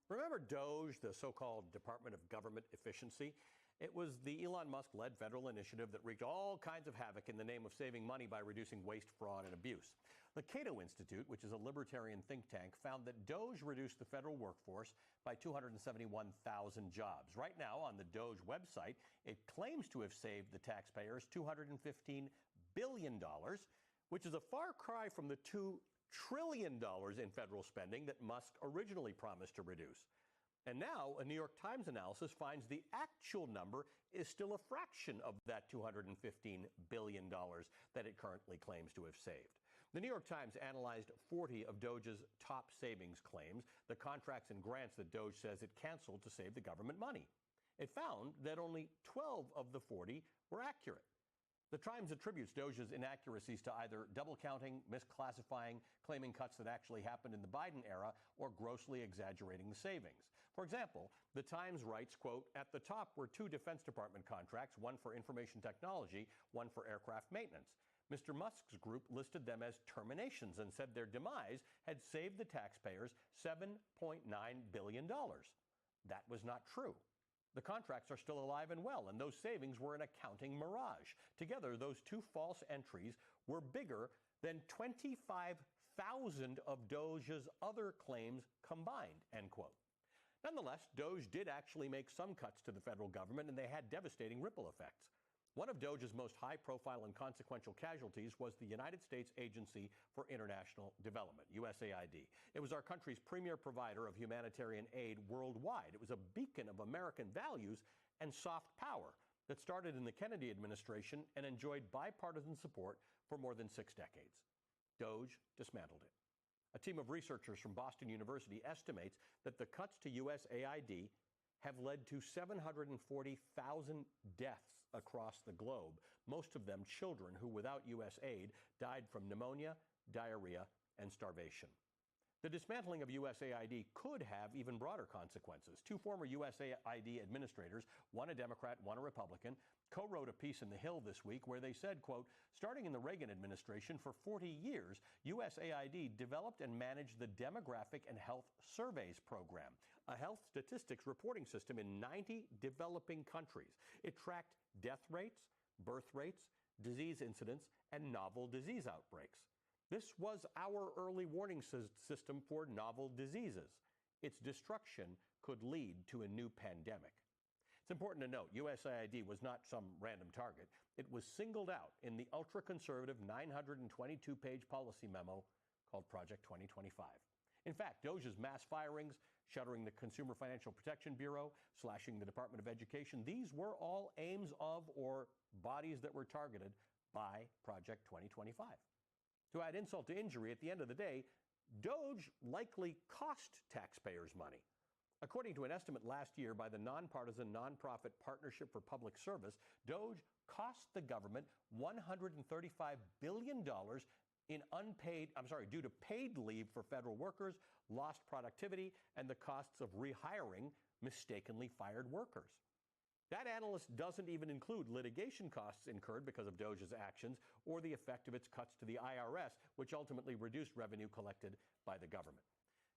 Remember DOGE, the so-called Department of Government Efficiency? It was the Elon Musk-led federal initiative that wreaked all kinds of havoc in the name of saving money by reducing waste, fraud, and abuse. The Cato Institute, which is a libertarian think tank, found that DOGE reduced the federal workforce by 271,000 jobs. Right now, on the DOGE website, it claims to have saved the taxpayers $215 billion, which is a far cry from the $2 trillion in federal spending that Musk originally promised to reduce. And now, a New York Times analysis finds the actual number is still a fraction of that $215 billion that it currently claims to have saved. The New York Times analyzed 40 of DOGE's top savings claims, the contracts and grants that DOGE says it canceled to save the government money. It found that only 12 of the 40 were accurate. The Times attributes DOGE's inaccuracies to either double counting, misclassifying, claiming cuts that actually happened in the Biden era, or grossly exaggerating the savings. For example, the Times writes, quote, "At the top were 2 Defense Department contracts, one for information technology, one for aircraft maintenance. Mr. Musk's group listed them as terminations and said their demise had saved the taxpayers $7.9 billion. That was not true. The contracts are still alive and well, and those savings were an accounting mirage. Together, those 2 false entries were bigger than 25,000 of DOGE's other claims combined," end quote. Nonetheless, DOGE did actually make some cuts to the federal government, and they had devastating ripple effects. One of DOGE's most high-profile and consequential casualties was the United States Agency for International Development, USAID. It was our country's premier provider of humanitarian aid worldwide. It was a beacon of American values and soft power that started in the Kennedy administration and enjoyed bipartisan support for more than 6 decades. DOGE dismantled it. A team of researchers from Boston University estimates that the cuts to USAID have led to 740,000 deaths across the globe, most of them children who, without U.S. aid, died from pneumonia, diarrhea, and starvation. The dismantling of USAID could have even broader consequences. 2 former USAID administrators, one a Democrat, one a Republican, co-wrote a piece in The Hill this week where they said, quote, "Starting in the Reagan administration for 40 years, USAID developed and managed the Demographic and Health Surveys Program, a health statistics reporting system in 90 developing countries. It tracked death rates, birth rates, disease incidence, and novel disease outbreaks. This was our early warning system for novel diseases. Its destruction could lead to a new pandemic." It's important to note, USAID was not some random target. It was singled out in the ultra-conservative 922-page policy memo called Project 2025. In fact, DOGE's mass firings, shuttering the Consumer Financial Protection Bureau, slashing the Department of Education, these were all aims of or bodies that were targeted by Project 2025. To add insult to injury, at the end of the day, DOGE likely cost taxpayers money. According to an estimate last year by the nonpartisan nonprofit Partnership for Public Service, DOGE cost the government $135 billion due to paid leave for federal workers, lost productivity, and the costs of rehiring mistakenly fired workers. That analyst doesn't even include litigation costs incurred because of DOGE's actions or the effect of its cuts to the IRS, which ultimately reduced revenue collected by the government.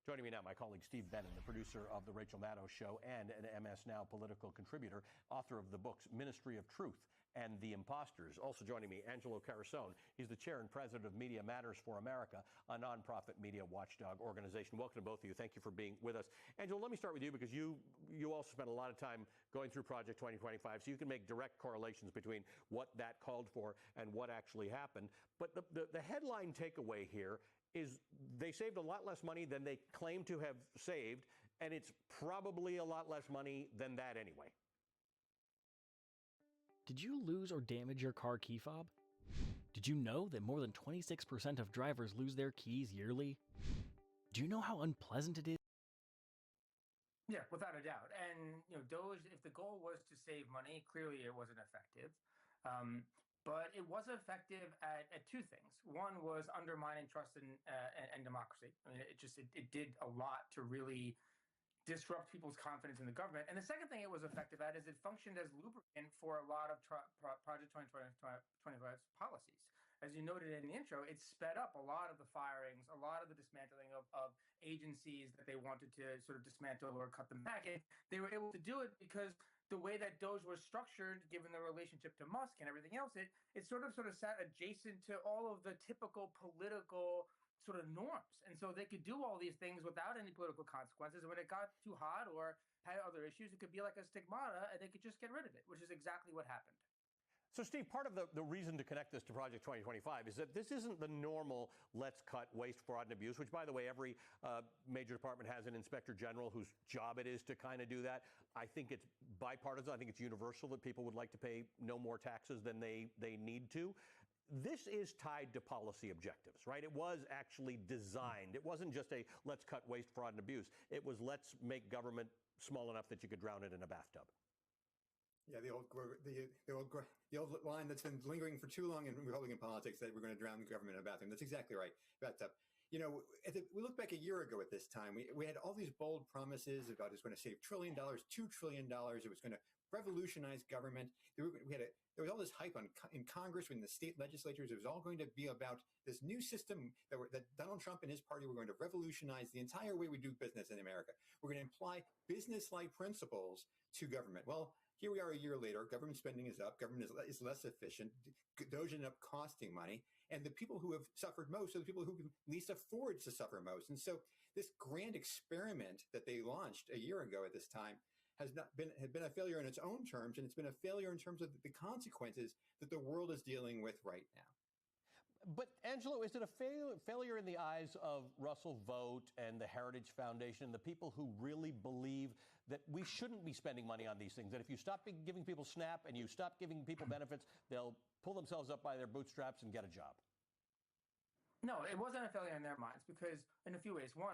Joining me now, my colleague Steve Bannon, the producer of The Rachel Maddow Show and an MS Now political contributor, author of the books Ministry of Truth and The Imposters. Also joining me, Angelo Carusone. He's the chair and president of Media Matters for America, a nonprofit media watchdog organization. Welcome to both of you. Thank you for being with us. Angelo, let me start with you because you also spent a lot of time going through Project 2025, so you can make direct correlations between what that called for and what actually happened. But the headline takeaway here is they saved a lot less money than they claim to have saved, and it's probably a lot less money than that anyway. Did you lose or damage your car key fob? Did you know that more than 26% of drivers lose their keys yearly? Do you know how unpleasant it is? Yeah, without a doubt. And, DOGE, if the goal was to save money, clearly it wasn't effective. But it was effective at 2 things. One was undermining trust and democracy. I mean, it did a lot to really disrupt people's confidence in the government. And the second thing it was effective at is it functioned as lubricant for a lot of Project 2025's policies. policies. As you noted in the intro, it sped up a lot of the firings, a lot of the dismantling of agencies that they wanted to sort of dismantle or cut them back. And they were able to do it because the way that DOGE was structured, given the relationship to Musk and everything else, it sort of sat adjacent to all of the typical political sort of norms. And so they could do all these things without any political consequences. And when it got too hot or had other issues, it could be like a stigmata and they could just get rid of it, which is exactly what happened. So, Steve, part of the reason to connect this to Project 2025 is that this isn't the normal let's cut waste, fraud, and abuse, which, by the way, every major department has an inspector general whose job it is to kind of do that. I think it's bipartisan. I think it's universal that people would like to pay no more taxes than they need to. This is tied to policy objectives, right? It was actually designed. It wasn't just a let's cut waste, fraud, and abuse. It was let's make government small enough that you could drown it in a bathtub. Yeah, the old line that's been lingering for too long in Republican politics, that we're going to drown the government in a bathroom. That's exactly right. Bathtub. You know, we look back a year ago at this time. We had all these bold promises about it's going to save $1 trillion, $2 trillion. It was going to revolutionize government. There was all this hype in Congress, in the state legislatures. It was all going to be about this new system that Donald Trump and his party were going to revolutionize the entire way we do business in America. We're going to apply business-like principles to government. Well, here we are a year later. Government spending is up. Government is less efficient. DOGE ended up costing money. And the people who have suffered most are the people who can least afford to suffer most. And so this grand experiment that they launched a year ago at this time had been a failure in its own terms, and it's been a failure in terms of the consequences that the world is dealing with right now. But, Angelo, is it a failure in the eyes of Russell Vogt and the Heritage Foundation, the people who really believe that we shouldn't be spending money on these things, that if you stop giving people SNAP and you stop giving people benefits, they'll pull themselves up by their bootstraps and get a job? No, it wasn't a failure in their minds because in a few ways. One,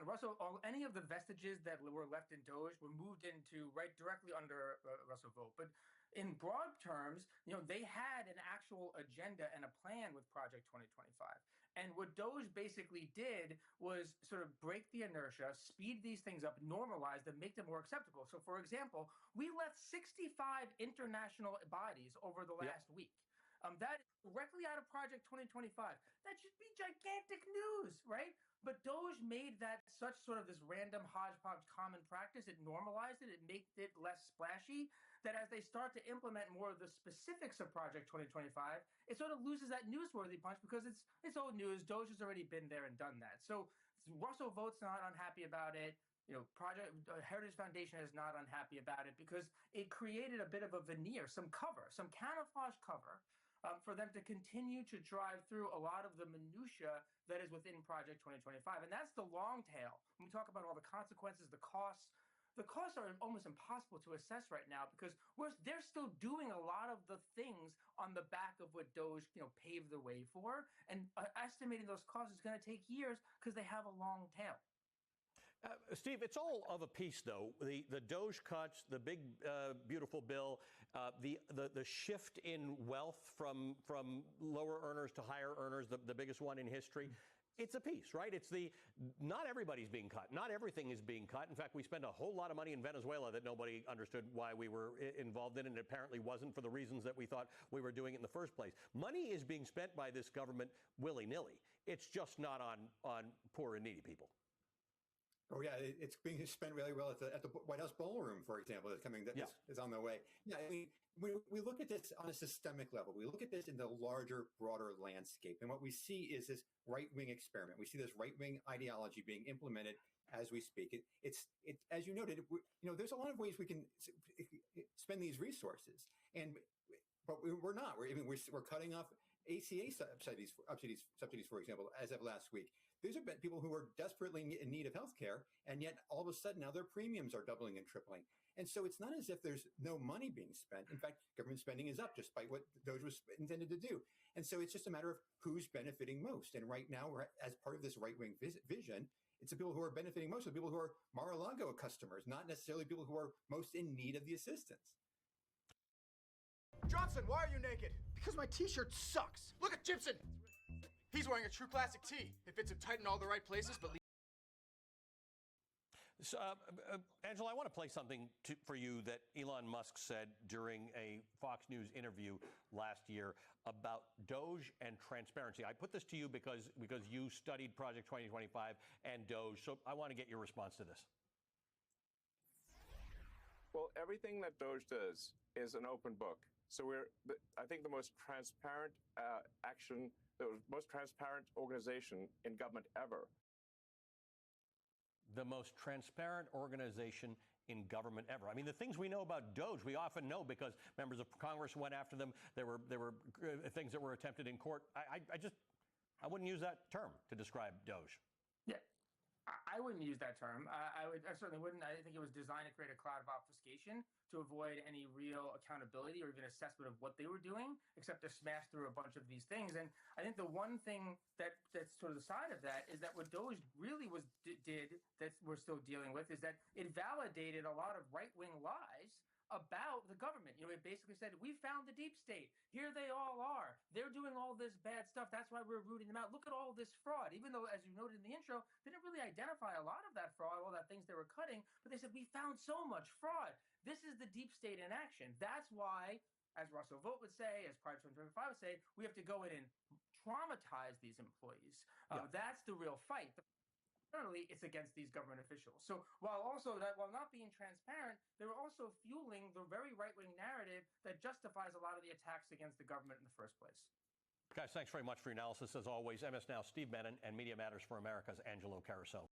any of the vestiges that were left in DOGE were moved into directly under Russell Vogt. But in broad terms, they had an actual agenda and a plan with Project 2025. And what DOGE basically did was sort of break the inertia, speed these things up, normalize them, make them more acceptable. So, for example, we left 65 international bodies over the last week. That is directly out of Project 2025. That should be gigantic news, right? But DOGE made that such sort of this random hodgepodge common practice. It normalized it. It made it less splashy. That as they start to implement more of the specifics of Project 2025, it sort of loses that newsworthy punch because it's old news. DOGE has already been there and done that. So Russell Vogt's not unhappy about it. Project Heritage Foundation is not unhappy about it because it created a bit of a veneer, some camouflage cover. For them to continue to drive through a lot of the minutia that is within Project 2025. And that's the long tail. When we talk about all the consequences, the costs are almost impossible to assess right now because they're still doing a lot of the things on the back of what DOGE paved the way for. And estimating those costs is going to take years because they have a long tail. Steve, it's all of a piece, though. The DOGE cuts, the big, beautiful bill, the shift in wealth from lower earners to higher earners, the biggest one in history. It's a piece, right? Not everybody's being cut. Not everything is being cut. In fact, we spent a whole lot of money in Venezuela that nobody understood why we were involved in, and it apparently wasn't for the reasons that we thought we were doing it in the first place. Money is being spent by this government willy-nilly. It's just not on poor and needy people. Oh yeah, it's being spent really well at the White House ballroom, for example, is on the way. Yeah, I mean, we look at this on a systemic level. We look at this in the larger, broader landscape, and what we see is this right-wing experiment. We see this right-wing ideology being implemented as we speak. It's as you noted, there's a lot of ways we can spend these resources, but we're not. We're cutting off ACA subsidies, for example, as of last week. These are people who are desperately in need of health care, and yet all of a sudden now their premiums are doubling and tripling. And so it's not as if there's no money being spent. In fact, government spending is up despite what DOGE was intended to do. And so it's just a matter of who's benefiting most. And right now, as part of this right-wing vision, it's the people who are benefiting most, the people who are Mar-a-Lago customers, not necessarily people who are most in need of the assistance. Johnson, why are you naked? Because my t-shirt sucks. Look at Gibson. He's wearing a true classic tee. It fits him tight in all the right places, but So, Angela, I want to play something for you that Elon Musk said during a Fox News interview last year about DOGE and transparency. I put this to you because you studied Project 2025 and DOGE, so I want to get your response to this. Well, everything that DOGE does is an open book. So I think the most transparent the most transparent organization in government ever. The most transparent organization in government ever. I mean, the things we know about DOGE, we often know because members of Congress went after them. There were things that were attempted in court. I wouldn't use that term to describe DOGE. Yeah, I wouldn't use that term. I certainly wouldn't. I think it was designed to create a cloud of obfuscation to avoid any real accountability or even assessment of what they were doing, except to smash through a bunch of these things. And I think the one thing that's sort of the side of that is that what DOGE really did that we're still dealing with is that it validated a lot of right-wing lies about the government. It basically said, we found the deep state. Here they all are. They're doing all this bad stuff. That's why we're rooting them out. Look at all this fraud. Even though, as you noted in the intro, they didn't really identify a lot of that fraud, all that things they were cutting, but they said, we found so much fraud. This is the deep state in action. That's why, as Russell Vogt would say, as Project 2025 would say, we have to go in and traumatize these employees. That's the real fight. Internally, it's against these government officials. So while not being transparent, they were also fueling the very right-wing narrative that justifies a lot of the attacks against the government in the first place. Guys, thanks very much for your analysis. As always, MS Now, Steve Bannon, and Media Matters for America's Angelo Carusone.